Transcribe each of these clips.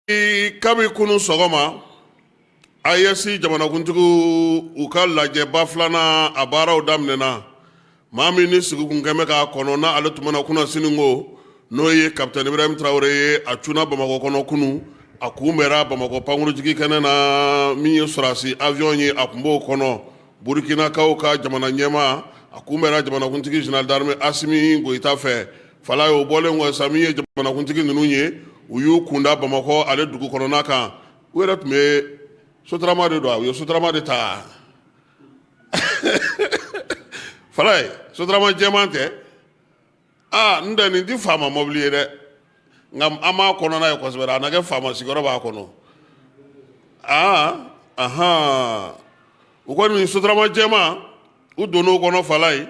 kabi kunu sɔgɔma a ye si jamanakuntigiw u ka lajɛba filanan a baaraw daminɛna maa min ni sigikun kɛmɛ k'a kɔnɔ na ale tun bɛna kunna sini ko n'o ye kapitɛni Ibrahim Traoré ye a cunna Bamakɔ kɔnɔ kunu a kun bɛra Bamakɔ pankurunjigi kɛnɛ na min ye sɔrasi avion ye a kun b'o kɔnɔ Burkinakaw ka jamana ɲɛma a kun bɛra jamanakuntigi général d'armée Asimi Goyita fɛ fala ye o bɔlen kɔ sa min ye jamanakuntigi ninnu ye u y'u kunda Bamakɔ ale dugu kɔnɔna kan u yɛrɛ tun bɛ sotarama de don u ye sotarama de ta fala ye sotarama jɛman tɛ n tɛ nin ti faama mɔbili ye dɛ nka an b'a kɔnɔna ye kosɛbɛ a na kɛ faama sigiyɔrɔ b'a kɔnɔ u kɔni sotarama jɛman u donn'o kɔnɔ fala ye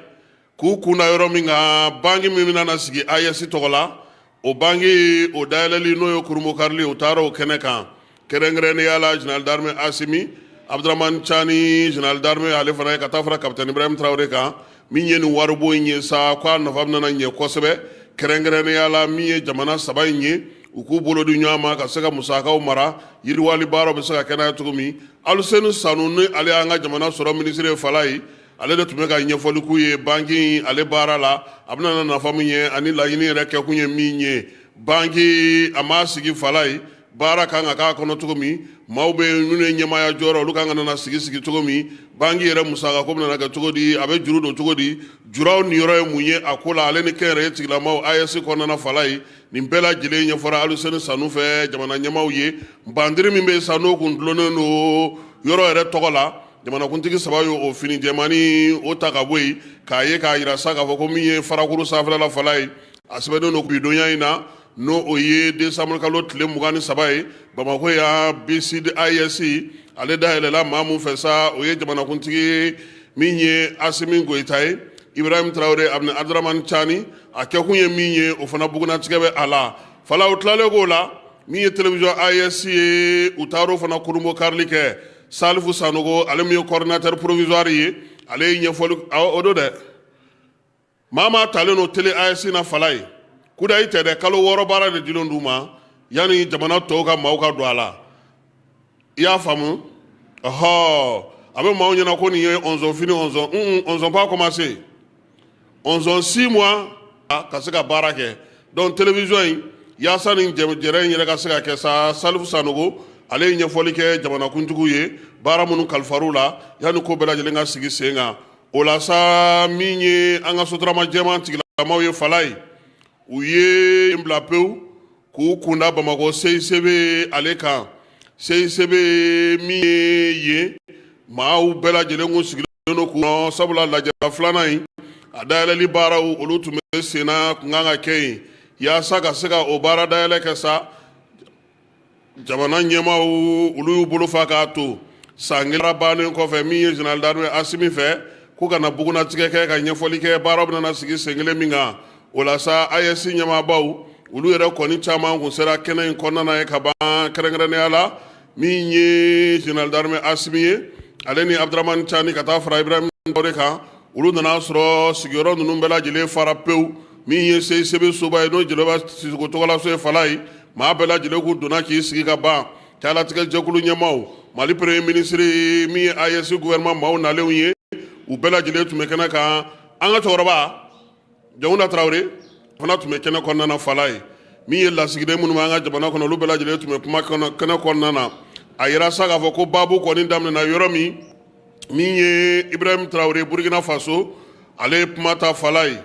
k'u kunda yɔrɔ min kan banki min bɛna sigi AES tɔgɔ la o banki o dayɛlɛli n'o ye kurumo karili u taara o kɛnɛ kan kɛrɛnkɛrɛnnenya la général d'armée Asimi Abdramane Chani général d'armée ale fana ye ka taa fara kapitɛni Ibrahim Traoré kan min ye nin waribɔ in ye sa k'a nafa bɛna ɲɛ kosɛbɛ kɛrɛnkɛrɛnnenya la min ye jamana saba in ye u k'u bolo di ɲɔgɔn ma ka se ka musakaw mara yiriwali baaraw bɛ se ka kɛnɛya cogo min Aluseni Sanu ni ale y'an ka jamana sɔrɔ minisiri ye fala ye ale de tun bɛ ka ɲɛfɔli k'u ye banki ale baara la a bɛna nafa min ye ani laɲini yɛrɛ kɛkun ye min ye banki a ma sigi fala ye baara kan ka k'a kɔnɔ cogo min maaw bɛ yen n'u ye ɲɛmaaya jɔyɔrɔ olu kan ka na sigi cogo min banki yɛrɛ musaka ko bɛna kɛ cogo di a bɛ juru don cogo di juraw niyɔrɔ ye mun ye a ko la ale ni kɛnyɛrɛye tigilamaw AES kɔnɔna fala ye nin bɛɛ lajɛlen ɲɛfɔra Aluseni Sanu fɛ jamana ɲɛmaaw ye bandiri min bɛ sa n'o kun dulonnen don yɔrɔ yɛrɛ tɔgɔ la jamanakuntigi saba ye o fini jɛmani o ta ka bɔ yen k'a ye k'a yira sa k'a fɔ ko min ye farakuru sanfɛla fala ye a sɛbɛnnen don bidonya in na n'o o ye décembre kalo tile 23 ye Bamakɔ ya BCD AES ale dayɛlɛla maa mun fɛ sa o ye jamanakuntigi min ye Asimi Goyita ye Ibrahim Traoré ani Abdramane Chani a kɛkun ye min ye o fana bugunatigɛ bɛ a la fala u tilalen k'o la min ye télévision AES ye u taar'o fana kurumbo karili kɛ Salifu Sanogo ale min ye coordinateur provisoire ye ale ye ɲɛfɔli o don dɛ maa maa talen no télé AES na fala ye kudayi tɛ dɛ kalo 6 baara de dilen d'u ma yanni jamana tɔw ka maaw ka don a la i y'a faamu a bɛ maaw ɲɛna ko nin ye 11 fini 11 pas commencé 11 6 mois ka se ka baara kɛ donc télévision in yaasa nin jɛrɛ in yɛrɛ ka se ka kɛ sa Salifu Sanogo ale ye ɲɛfɔli kɛ jamanakuntigiw ye baara minnu kalifar'u la yanni ko bɛɛ lajɛlen ka sigi sen kan o la sa min ye an ka sotarama jɛman tigilamaw ye fala ye u ye bila pewu k'u kunda Bamakɔ CICB ale kan CICB min ye yen maaw bɛɛ lajɛlen kun sigilen don k'u sabula lajɛba filanan in a dayɛlɛli baaraw olu tun bɛ sen na kun kan ka kɛ yen yaasa ka se ka o baara dayɛlɛ kɛ sa jamana ɲɛmaaw olu y'u bolo fa k'a to san kelen bannen kɔfɛ min ye général d'armée Asimi fɛ ko ka na bugunatigɛ kɛ ka ɲɛfɔli kɛ baaraw bɛna sigi sen kelen min kan o la sa AES ɲɛmaabaw olu yɛrɛ kɔni caman kun sera kɛnɛ in kɔnɔna ye ka ban kɛrɛnkɛrɛnnenya la min ye général d'armée Asimi ye ale ni Abdramane Chani ka taa fara Ibrahim Traoré kan olu nana sɔrɔ sigiyɔrɔ ninnu bɛɛ lajɛlen fara pewu min ye CICB soba ye n'o jeliba Sisoko tɔgɔlaso ye fala ye maa bɛɛ lajɛlen kun donna k'i sigi ka ban cɛlatigɛ jɛkulu ɲɛmaaw Mali premier ministre min ye AES gouvernement maaw nalenw ye u bɛɛ lajɛlen tun bɛ kɛnɛ kan an ka cɛkɔrɔba Jawunda Traoré fana tun bɛ kɛnɛ kɔnɔna na fala ye min ye lasigiden minnu b'an ka jamana kɔnɔ olu bɛɛ lajɛlen tun bɛ kuma kɛnɛ kɔnɔna na a yira sa k'a fɔ ko baabu kɔni daminɛna yɔrɔ min ye Ibrahim Traoré Burkina Faso ale ye kuma ta fala ye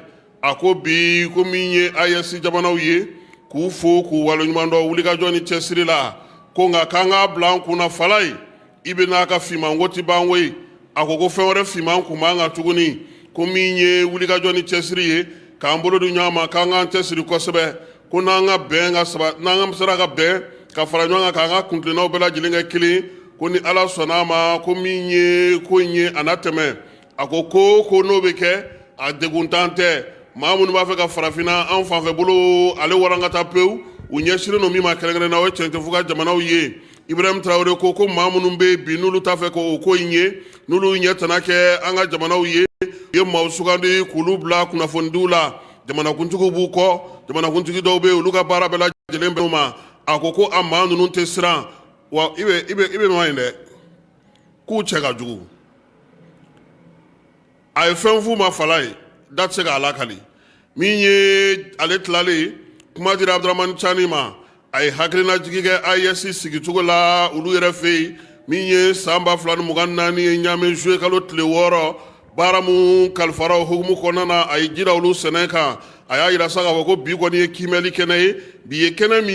a ko bi ko min ye AES jamanaw ye k'u fo k'u waleɲuman dɔn wulikajɔ ni cɛsiri la ko nka k'an k'a bila an kunna fala ye i bɛ n'a ka fimanko ti ban koyi a ko fɛn wɛrɛ fiman kun b'an kan tuguni ko min ye wulikajɔ ni cɛsiri ye k'an bolo di ɲɔgɔn ma k'an k'an cɛsiri kosɛbɛ ko n'an ka bɛn ka saba n'an ka sera ka bɛn ka fara ɲɔgɔn kan k'an ka kuntilennaw bɛɛ lajɛlen kɛ kelen ko ni Ala sɔnn'a ma ko min ye ko in ye a na tɛmɛ a ko n'o bɛ kɛ a deguntan tɛ maa minnu b'a fɛ ka farafinna an fanfɛ bolo ale warankata pewu u ɲɛsinnen don min ma kɛrɛnkɛrɛnna o ye cɛntifu ka jamanaw ye Ibrahim Traoré ko maa minnu bɛ bi n'olu t'a fɛ k'o ko in ye n'olu ɲɛ tana kɛ an ka jamanaw ye u ye maaw sugandi k'olu bila kunnafonidiw la jamanakuntigiw b'u kɔ jamanakuntigi dɔw bɛ yen olu ka baara bɛɛ lajɛlen bɛ ma a ko ko a maa ninnu tɛ siran wa i bɛ ma yen dɛ k'u cɛ ka jugu a ye fɛn f'u ma fala ye da tɛ se k'a lakali min ye ale tilalen kuma dira Abdramane Tchani ma a ye hakilinajigi kɛ AES sigicogo la olu yɛrɛ fɛ yen min ye san 2024 ye ɲaamɛ juillet kalo tile 6 baara mun kalifara o hukumu kɔnɔna na a ye jira olu sɛnɛ kan a y'a yira sa k'a fɔ ko bi kɔni ye kiimɛli kɛnɛ ye bi ye kɛnɛ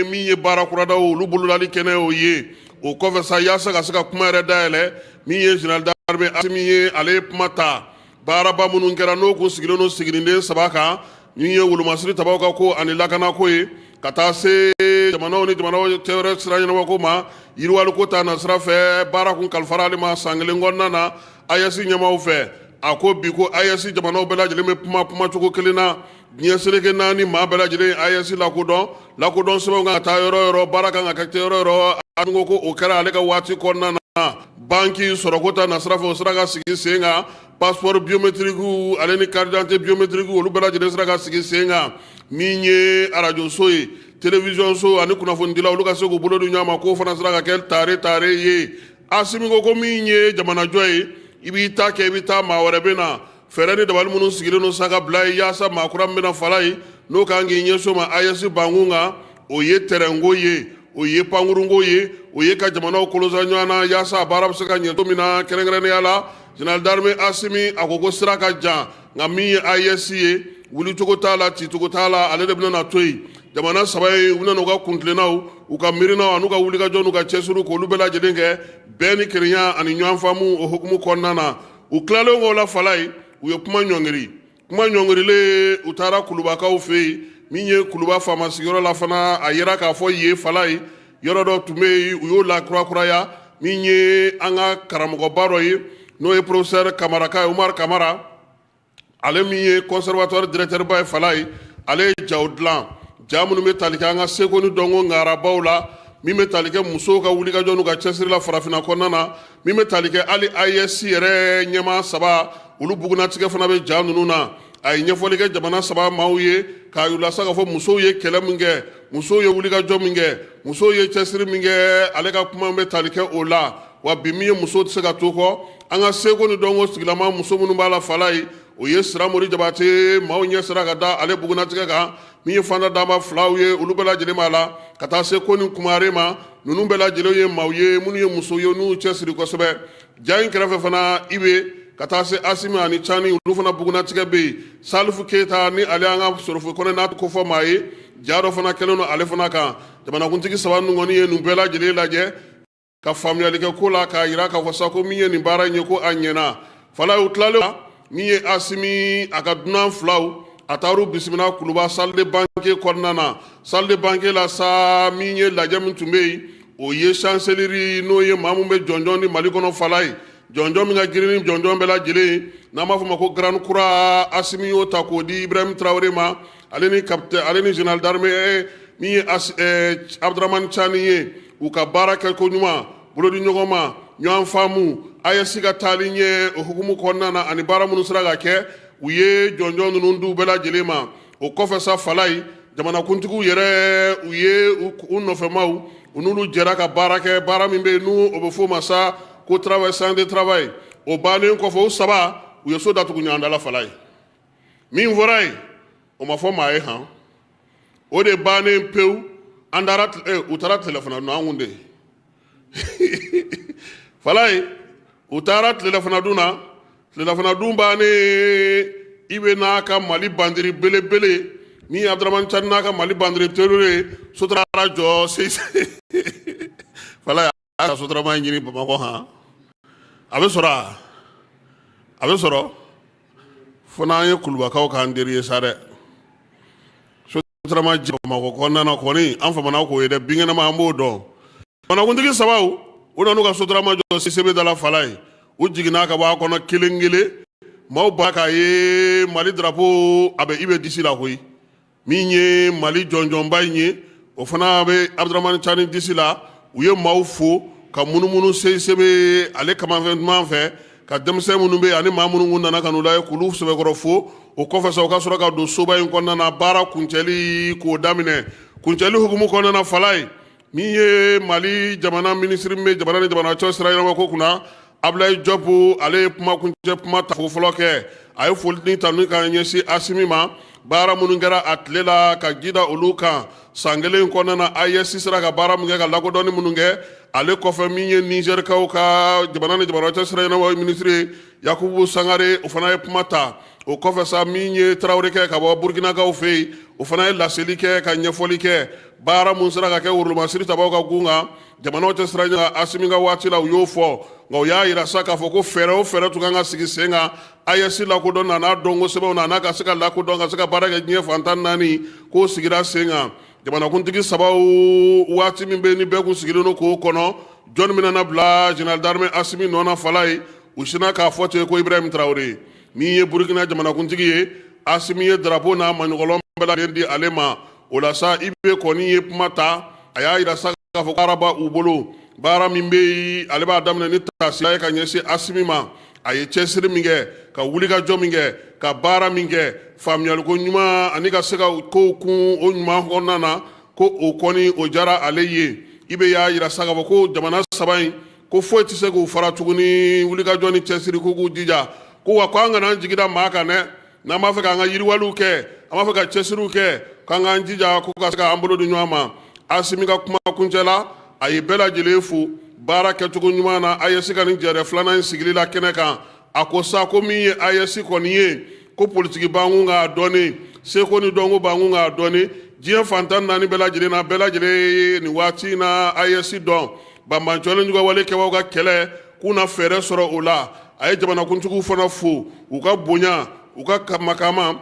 min ye baara kuradaw olu bololali kɛnɛ o ye o kɔfɛ sa yaasa ka se ka kuma yɛrɛ dayɛlɛ min ye général d'armée Asimi ye ale ye kuma ta baaraba minnu kɛra n'o kun sigilen no sigirinden 3 kan min ye wolomasiri tabaw ka ko ani lakanako ye ka taa se jamanaw ni jamanaw cɛ wɛrɛ sira ɲɛnabɔ ko ma yiriwali ko ta na sira fɛ baara kun kalifara ale ma san 1 kɔnɔna na AES ɲɛmaw fɛ a ko bi ko AES jamanaw bɛɛ lajɛlen bɛ kuma cogo kelen na diɲɛ seleke 4 maa bɛɛ lajɛlen AES lakodɔn sɛbɛnw kan ka taa yɔrɔ yɔrɔ baara kan ka kɛ yɔrɔ yɔrɔ a ko o kɛra ale ka waati kɔnɔna na banki sɔrɔko ta na sira fɛ o sira ka sigi sen kan passeport biométrique ale ni carte d'identité biométrique olu bɛɛ lajɛlen sira ka sigi sen kan min ye radio so ye télévision so ani kunnafonidilaw olu ka se k'u bolo di ɲɔgɔn ma k'o fana sira ka kɛ tare ye Asimi ko min ye jamanajɔ ye i b'i ta kɛ i bɛ taa maa wɛrɛ bɛ na fɛɛrɛ ni dabali minnu sigilen no sa ka bila ye yaasa maa kura min bɛna fala ye n'o kan k'i ɲɛsin ma AES bankun kan o ye terɛnko ye o ye pankurunko ye o ye ka jamanaw kolosa ɲɔgɔn na yaasa a baara bɛ se ka ɲɛ cogo min na kɛrɛnkɛrɛnnenya la général d'armée Asimi a ko sira ka jan nka min ye AES ye wulicogo t'a la cicogo t'a la ale de bɛna na to yen jamana 3 ye u bɛna n'u ka kuntilennaw u ka miirinaw an'u ka wulikajɔ n'u ka cɛsiriw k'olu bɛɛ lajɛlen kɛ bɛɛ ni kelenya ani ɲɔgɔn faamu o hukumu kɔnɔna na u tilalen k'o la fala ye u ye kuma ɲɔngirilen u taara kulubakaw fɛ yen min ye kuluba faama sigiyɔrɔ la fana a yera k'a fɔ ye fala ye yɔrɔ dɔ tun bɛ yen u y'o lakurakuraya min ye an ka karamɔgɔba dɔ ye n'o ye professeur Kamaraka Umar Kamara ale min ye conservatoire directeur ba ye fala ye ale ye jaw dilan ja minnu bɛ tali kɛ an ka seko ni dɔnko ngarabaw la min bɛ tali kɛ musow ka wulikajɔ n'u ka cɛsiri la farafinna kɔnɔna na min bɛ tali kɛ hali AES yɛrɛ ɲɛmaa 3 olu bugunatigɛ fana bɛ ja ninnu na a ye ɲɛfɔli kɛ jamana 3 maaw ye k'a yir'u la sa k'a fɔ musow ye kɛlɛ min kɛ musow ye wulikajɔ min kɛ musow ye cɛsiri min kɛ ale ka kuma bɛ tali kɛ o la wa bi min ye musow tɛ se ka to kɔ an ka seko ni dɔnko sigilama muso minnu b'a la fala ye o ye Siramori Jabate maaw ɲɛ sera ka da ale bugunatigɛ kan min ye fanda dama 2 ye olu bɛɛ lajɛlen b'a la ka taa se Koni Kumare ma ninnu bɛɛ lajɛlen ye maaw ye minnu ye muso ye n'u cɛsiri kosɛbɛ ja in kɛrɛfɛ fana Ibe ka taa se Asimi ani Tchani olu fana bugunatigɛ bɛ yen Salifu Keyita ni ale an ka sɔrɔfo kɔnɛ n'a ko fɔ maa ye ja dɔ fana kɛlen don ale fana kan jamanakuntigi 3 ninnu kɔni ye nin bɛɛ lajɛlen lajɛ ka faamuyali kɛ ko la k'a yira k'a fɔ sa ko min ye nin baara in ye ko a ɲɛna fala u tilalen min ye Asimi a ka dunan 2 a taar'u bisimila kuluba salle de banque kɔnɔna na salle de banque la sa min ye lajɛ min tun bɛ yen o ye chancellerie n'o ye maa min bɛ jɔnjɔn ni Mali kɔnɔ fala ye jɔnjɔn min ka girin ni jɔnjɔn bɛɛ lajɛlen n'an b'a fɔ ma ko grande croix Asimi y'o ta k'o di Ibrahim Traoré ma ale ni général d'armée min ye Abdramane Tchani ye u ka baara kɛ ko ɲuman bolo di ɲɔgɔn ma ɲɔgɔn faamu AES ka taali ɲɛ o hukumu kɔnɔna na ani baara minnu sera ka kɛ u ye jɔnjɔn ninnu du bɛɛ lajɛlen ma o kɔfɛ sa fala ye jamanakuntigiw yɛrɛ u ye u nɔfɛmaw u n'olu jɛra ka baara kɛ baara min bɛ yen n'o bɛ f'o ma sa ko travail sans de travail o bannen kɔfɛ o 3 u ye so datugu ɲɔgɔn dala fala ye min fɔra ye o ma fɔ maa ye han o de bannen pewu an taara u taara tilelafana dun an kun de fala ye u taara tilelafana dun na tilelafana dun bannen Ibe n'a ka Mali bandiri belebele ni Abdramane Tchani n'a ka Mali bandiri terroré sotarara jɔ fala ye a ka sotarama ɲini Bamakɔ han a bɛ sɔrɔ fo n'an ye kulubakaw k'an teri ye sa dɛ sotarama jɛ Bamakɔ kɔnɔna na kɔni an famana k'o ye dɛ binkɛnɛma an b'o dɔn jamanakuntigi 3 u nan'u ka sotarama jɔ CCB dala fala ye u jiginna ka bɔ a kɔnɔ kelen kelen maaw b'a k'a ye Mali drapeau a bɛ Ibe disi la koyi min ye Mali jɔnjɔnba in ye o fana bɛ Abdramane Tchani disi la u ye maaw fo ka munumunu CCB ale kamanfɛn duman fɛ ka denmisɛn minnu bɛ yen ani maa minnu nana ka n'u lajɛ k'olu sɛbɛkɔrɔ fo o kɔfɛ sa u ka sɔrɔ ka don soba in kɔnɔna na baara kuncɛli k'o daminɛ kuncɛli hukumu kɔnɔna fala ye min ye Mali jamana ministre min bɛ jamana ni jamana cɔ sira ɲɛnabɔ ko kunna Ablaye Diop ale ye kuma kuncɛ kuma ta fɔlɔ kɛ a ye foli ni tanu ka ɲɛsin Asimi ma baara minnu kɛra a tile la ka jida olu kan san kelen kɔnɔna AES sera ka baara min kɛ ka lakodɔnni minnu kɛ ale kɔfɛ min ye Nizɛrikaw ka jamana ni jamana cɔ sira ɲɛnabɔ ministre Yakubu Sangare o fana ye kuma ta o kɔfɛ sa min ye Tarawele kɛ ka bɔ Burkinakaw fɛ yen o fana ye laseli kɛ ka ɲɛfɔli kɛ baara mun sera ka kɛ Woromasiri tabaw ka gun kan jamanaw cɛ sira ɲɛnabɔ Asimi ka waati la u y'o fɔ nka u y'a yira sa k'a fɔ ko fɛɛrɛ o fɛɛrɛ tun kan ka sigi sen kan AES lakodɔn n'a dɔnko sɛbɛnw na n'a ka se ka lakodɔn ka se ka baara kɛ diɲɛ fan 14 k'o sigira sen kan jamanakuntigi sabaw waati min bɛ ni bɛɛ kun sigilen don k'o kɔnɔ jɔnni min nana bila Général d'armée Asimi nɔ na fala ye u sinna k'a fɔ ten ko Ibrahim Traoré min ye Burkina jamanakuntigi ye Asimi ye drapeau n'a maɲɔgɔlɔn bɛɛ lajɛlen di ale ma o la sa IBP kɔni ye kuma ta a y'a yira sa k'a fɔ baara b'a u bolo baara min bɛ yen ale b'a daminɛ ni taasira ye ka ɲɛsin Asimi ma a ye cɛsiri min kɛ ka wulikajɔ min kɛ ka baara min kɛ faamuyaliko ɲuman ani ka se ka kow kun o ɲuman kɔnɔna na ko o kɔni o diyara ale ye IBP y'a yira sa k'a fɔ ko jamana saba in ko foyi tɛ se k'u fara tuguni wulikajɔ ni cɛsiri ko k'u jija ko wa ko an kana jigida maa kan dɛ n'an b'a fɛ k'an ka yiriwaliw kɛ an b'a fɛ ka cɛsiriw kɛ k'an k'an jija ko ka se k'an bolo di ɲɔgɔn ma Asimi ka kuma kuncɛ la a ye bɛɛ lajɛlen fo baara kɛcogo ɲuman na AES ka nin jɛrɛ filanan in sigili la kɛnɛ kan a ko sa ko min ye AES kɔni ye ko politiki b'an kun k'a dɔnni seko ni dɔnko b'an kun k'a dɔnni diɲɛ fan 14 bɛɛ lajɛlen na bɛɛ lajɛlen ye nin waati in na AES dɔn banbanjɔlen juguya wale kɛbaaw ka kɛlɛ k'u na fɛɛrɛ sɔrɔ o la a ye jamanakuntigiw fana fo u ka bonya u ka makama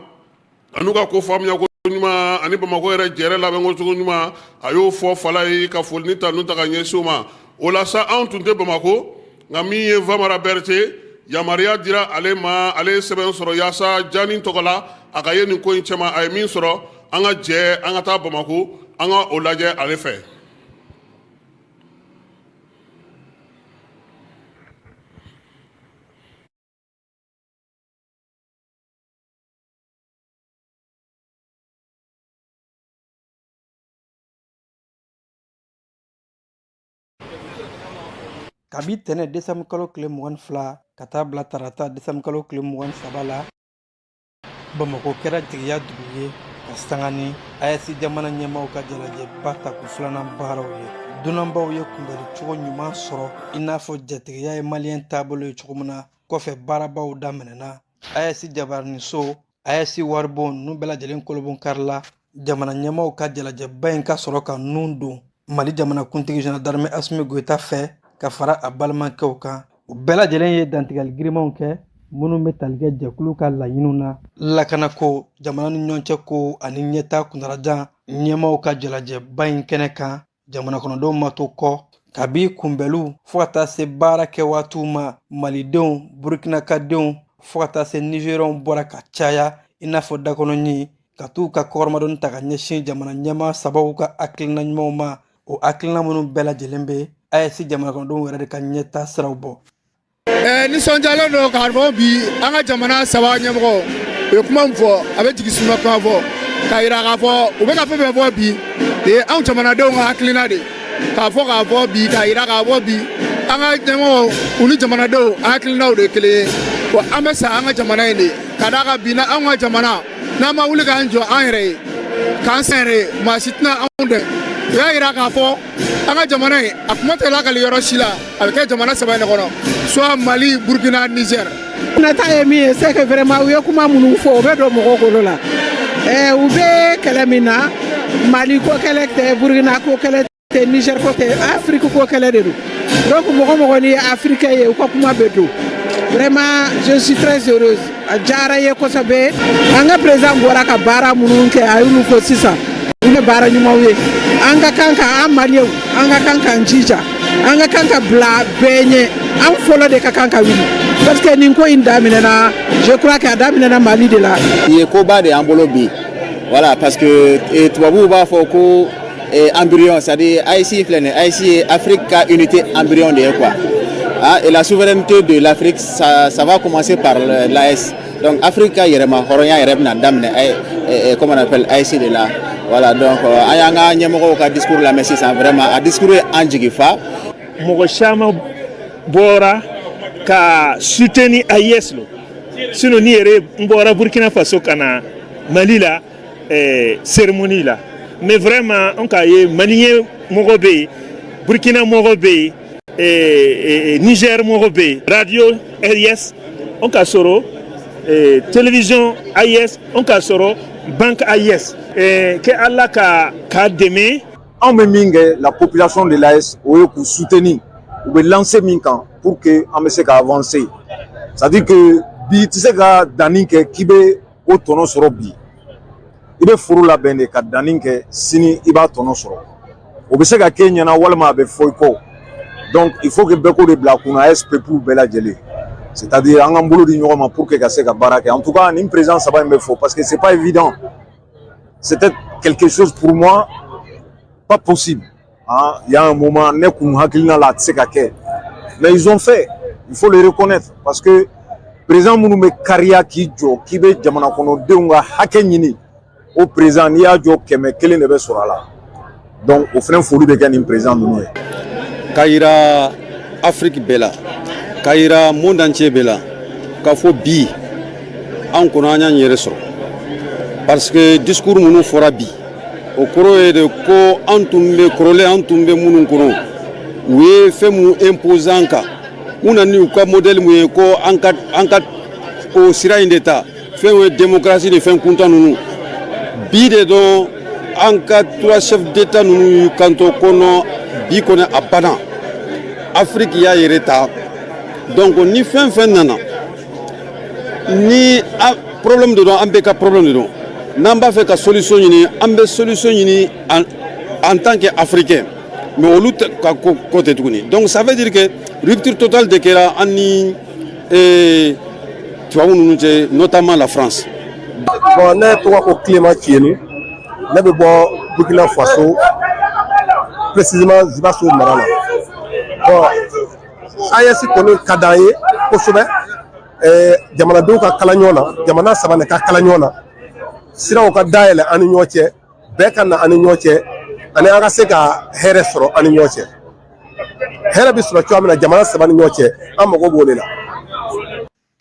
an'u ka ko faamuya ko ɲuman ani Bamako yɛrɛ jɛrɛ labɛnko cogo ɲuman a y'o fɔ fala ye ka foli ni tanu ta ka ɲɛsin o ma o la sa anw tun tɛ Bamako nka min ye Famara Berete yamaruya dira ale ma ale ye sɛbɛn sɔrɔ yaasa Jani tɔgɔ la a ka ye nin ko in cɛma a ye min sɔrɔ an ka jɛ an ka taa Bamako an ka o lajɛ ale fɛ. Kabi tɛnɛ décembre kalo tile 22 ka taa bila tarata décembre kalo tile 23 la Bamako kɛra jigiya dugu ye ka sanga ni AES jamana ɲɛmaaw ka jalajɛba ta ku filanan baaraw ye dunanbaw ye kunbɛli cogo ɲuman sɔrɔ i n'a fɔ jatigiya ye maliyɛn taabolo ye cogo min na kɔfɛ baarabaw daminɛna AES jabaraniso AES waribon ninnu bɛɛ lajɛlen kolobon karila jamana ɲɛmaaw ka jalajɛba in ka sɔrɔ ka nun don Mali jamanakuntigi Général d'armée Asimi Goïta fɛ ka fara a balimakɛw kan u bɛɛ lajɛlen ye dantigɛli girimanw kɛ minnu bɛ tali kɛ jɛkulu ka laɲiniw na lakanako jamana ni ɲɔgɔn cɛ ko ani ɲɛta kuntalajan ɲɛmaaw ka jalajɛba in kɛnɛ kan jamana kɔnɔdenw ma to kɔ kabi kunbɛliw fo ka taa se baara kɛ waatiw ma malidenw burukinakadenw fo ka taa se nigérienw bɔra ka caya i n'a fɔ dakɔnɔɲi ka t'u ka kɔrɔmadɔni ta ka ɲɛsin jamana ɲɛmaa sababu ka hakilina ɲumanw ma o hakilina minnu bɛɛ lajɛlen bɛ AES jamana kɔnɔdenw yɛrɛ de ka ɲɛta siraw bɔ. Nisɔndiyalen don k'a fɔ bi an ka jamana saba ɲɛmɔgɔ u ye kuma min fɔ a bɛ jigin suma kuma fɔ k'a yira k'a fɔ u bɛ ka fɛn fɛn fɔ bi de ye anw jamanadenw ka hakilina de k'a fɔ k'a fɔ bi k'a yira k'a fɔ bi an ka ɲɛmɔgɔ u ni jamanadenw hakilinaw de ye kelen ye wa an bɛ sa an ka jamana in de ka d'a kan bi na anw ka jamana n'an ma wuli k'an jɔ an yɛrɛ ye k'an san yɛrɛ ye maa si tɛna anw dɛmɛ u y'a yira k'a fɔ an ka jamana in a kuma tɛ lakali yɔrɔ si la a bɛ kɛ jamana saba in de kɔnɔ soit Mali Burkina Niger. Nata ye min ye c'est que vraiment u ye kuma minnu fɔ o bɛ don mɔgɔw kolo la u bɛ kɛlɛ min na Mali ko kɛlɛ tɛ Burkina ko kɛlɛ tɛ Niger ko tɛ Afrique ko kɛlɛ de don donc mɔgɔ mɔgɔ ni ye africain ye u ka kuma bɛ don vraiment je suis très heureuse a diyara ye kosɛbɛ an ka président bɔra ka baara minnu kɛ a y'olu fɔ sisan olu ye baara ɲumanw ye an ka kan ka an maliyɛnw an ka kan k'an jija an ka kan ka bila bɛɛ ɲɛ an fɔlɔ de ka kan ka wuli parce que nin ko in daminɛna je crois que a daminɛna Mali de la. Nin ye koba de y'an bolo bi voilà parce que tubabuw b'a fɔ ko embryon c'est-à-dire AES filɛ nin ye AES ye Afrique ka unité embryon de ye quoi et la souveraineté de l'Afrique ça va commencer par l'AES donc Afrique ka yɛrɛma hɔrɔnya yɛrɛ bɛna daminɛ comment on appelle AES de la Voilà, donc ayanga nyemoko ka discours la mais c'est vraiment a discours en jigifa mogo chama bora ka soutenir AIS lo sino ni ere mbora Burkina Faso kana Mali la cérémonie là mais vraiment on ka ye malien mogo be Burkina mogo be Niger mogo be radio AIS on ka soro télévision AIS on ka soro banque AIS que Allah ka demain en même la population de l'AS pour soutenir ou lancer Minkan pour que on puisse avancer. C'est-à-dire que bi tu sais que daninke qui be au tono soro bi il be furu la bende ka daninke sini iba tono soro o be se ka Kenya na walma be foiko donc il faut que beko de blakuna SP pour bela jeli c'est-à-dire en ambulu di nyoma pour que se ka baraka en tout cas une présence ça va me faut parce que c'est pas évident c'était quelque chose pour moi pas possible hein il y a un moment ne kun hakilina la tsekake mais ils ont fait il faut le reconnaître parce que président munu me kariya ki jo ki be jamana kono denga hakɛ ɲini au président ni ya jo kɛmɛ kelen de bɛ sɔrɔ la donc o fɛnɛ foli bɛ kɛ nin président ninnu ye kayira Afrique bela kayira monde entier bela ka fɔ bi an kɔnɔ an y'an yɛrɛ sɔrɔ parce que discours minnu fɔra bi o kɔrɔ ye de ko an tun bɛ kɔrɔlen an tun bɛ minnu kɔnɔ u ye fɛn minnu imposer an kan u nana n'u ka modèle mun ye ko an ka o sira in de ta fɛn ye démocratie de fɛn kuntan ninnu bi de dɔn an ka trois chefs d'état ninnu y'u kanto kɔnɔ bi kɔnɔ a banna Afrique y'a yɛrɛ ta donc ni fɛn fɛn nana ni problème de dɔn an bɛɛ ka problème de dɔn n'an b'a fɛ ka solution ɲini an bɛ solution ɲini en tant qu'Africain mais olu ka côté tuguni donc ça veut dire que rupture totale de kɛra an ni tubabu ninnu cɛ notamment la France. bon ne tɔgɔ ko Clément Tieni ne bɛ bɔ Burkina Faso précisément Zibaso mara la bon AES kɔni ka d'an ye kosɛbɛ jamanadenw ka kala ɲɔgɔn na jamana saba de ka kala ɲɔgɔn na siraw ka dayɛlɛ an ni ɲɔgɔn cɛ bɛɛ ka na an ni ɲɔgɔn cɛ ani an ka se ka hɛrɛ sɔrɔ an ni ɲɔgɔn cɛ hɛrɛ bɛ sɔrɔ cogoya min na jamana saba ni ɲɔgɔn cɛ an mago b'o de la.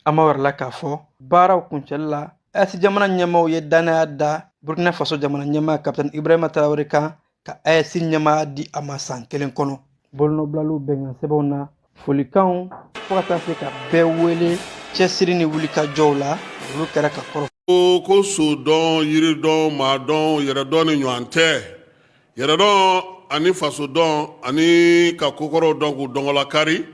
an ma wɛrɛ la k'a fɔ baaraw kuncɛli la AES jamana ɲɛmaaw ye danaya da Burkina Faso jamana ɲɛmaa Capitaine Ibrahima Traoré kan ka AES ɲɛmaa di a ma san kelen kɔnɔ bolonɔbilaliw bɛnkan sɛbɛnw na folikanw fo ka taa se ka bɛɛ wele cɛsiri ni wulikajɔw la olu kɛra ka kɔrɔ ko so dɔn yiri dɔn maa dɔn yɛrɛ dɔn ni ɲɔgɔn tɛ yɛrɛ dɔn ani faso dɔn ani ka kokɔrɔw dɔn k'u dɔngɔla kari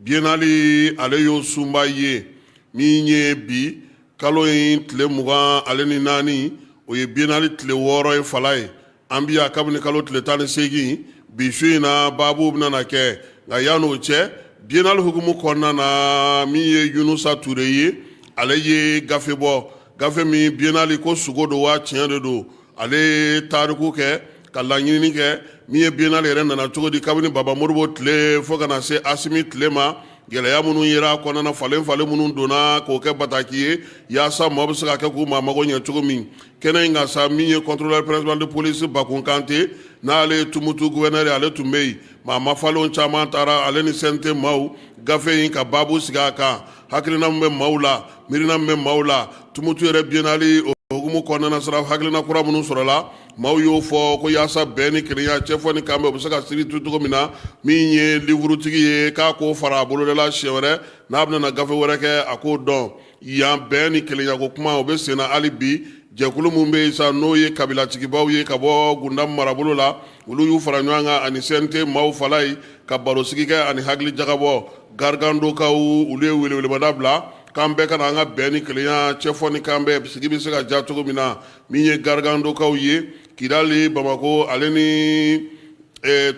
biennale ale y'o sunba ye min ye bi kalo in tile 20 ale ni 4 o ye biennale tile 6 ye fala ye an bi ya kabini kalo tile 18 bi su in na baabu bɛna kɛ nka yan'o cɛ biennale hukumu kɔnɔna na min ye Yunusa Ture ye ale ye gafe bɔ gafe min biennale ko sugo do wa tiɲɛ de do ale tariku kɛ ka laɲini kɛ min ye biennale yɛrɛ nana cogo di kabini Baba Modibo tile fo kana se Asimi tile ma gɛlɛya minnu yera kɔnɔna falen minnu donna k'o kɛ bataki ye yaasa mɔgɔ bɛ se ka kɛ k'u maa mago ɲɛ cogo min kɛnɛ in ka sa min ye contrôleur principal de police Bakun Kante n'ale tumutu gouverneur ale tun bɛ yen maa mafalenw caman taara ale ni CNT maaw gafe in ka baabu sigi a kan hakilina min bɛ maaw la miirina min bɛ maaw la tumutu yɛrɛ biennale o hukumu kɔnɔna sira hakilina kura minnu sɔrɔla maaw y'o fɔ ko yaasa bɛɛ ni kelenya cɛfɔ ni kanbɛ u bɛ se ka siri tu cogo min na min ye livrutigi ye k'a k'o fara a bolo de la siɲɛ wɛrɛ n'a bɛna gafe wɛrɛ kɛ a k'o dɔn yan bɛɛ ni kelenya ko kuma o bɛ sen na hali bi jɛkulu min bɛ yen sa n'o ye kabilatigibaw ye ka bɔ Gunda marabolo la olu y'u fara ɲɔgɔn kan ani CNT maaw fala ye ka barosigi kɛ ani hakili jagabɔ garigandokaw olu ye welewelemada bila k'an bɛɛ kana an ka bɛn ni kelenya cɛfɔ ni kan bɛɛ sigi bɛ se ka diya cogo min na min ye garigandokaw ye Kidali Bamako ale ni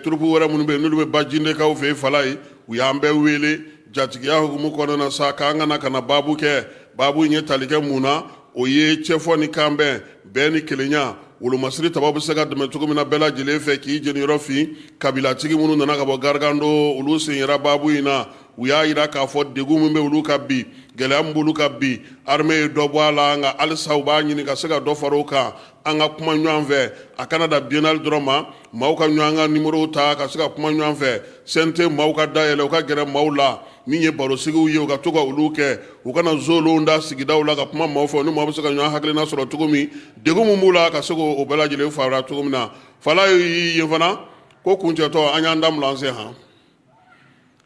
turupu wɛrɛ minnu bɛ yen n'olu bɛ Bajindekaw fɛ yen fala ye u y'an bɛɛ wele jatigiya hukumu kɔnɔna na sa k'an kana ka na baabu kɛ baabu in ye tali kɛ mun na o ye cɛfɔ ni kan bɛn ni kelenya wolomasiri taba bɛ se ka dɛmɛ cogo min na bɛɛ lajɛlen fɛ k'i jeniyɔrɔ fin kabilatigi minnu nana ka bɔ garigando olu sen yɛrɛ baabu in na u y'a jira k'a fɔ degun min bɛ olu ka bi gɛlɛya min b'olu ka bi armée ye dɔ bɔ a la nka halisa u b'a ɲini ka se ka dɔ fara o kan an ka kuma ɲɔgɔn fɛ a kana da biennale dɔrɔn ma maaw ka ɲɔgɔn ka numéro ta ka se ka kuma ɲɔgɔn fɛ CNT maaw ka dayɛlɛ u ka gɛrɛ maaw la min ye barosigiw ye u ka to ka olu kɛ u kana zolow da sigidaw la ka kuma maaw fɛ ni maaw bɛ se ka ɲɔgɔn hakilina sɔrɔ cogo min degun min b'u la ka se k'o bɛɛ lajɛlen fara cogo min na fala ye yen fana ko kuncɛtɔ an y'an da mulanse han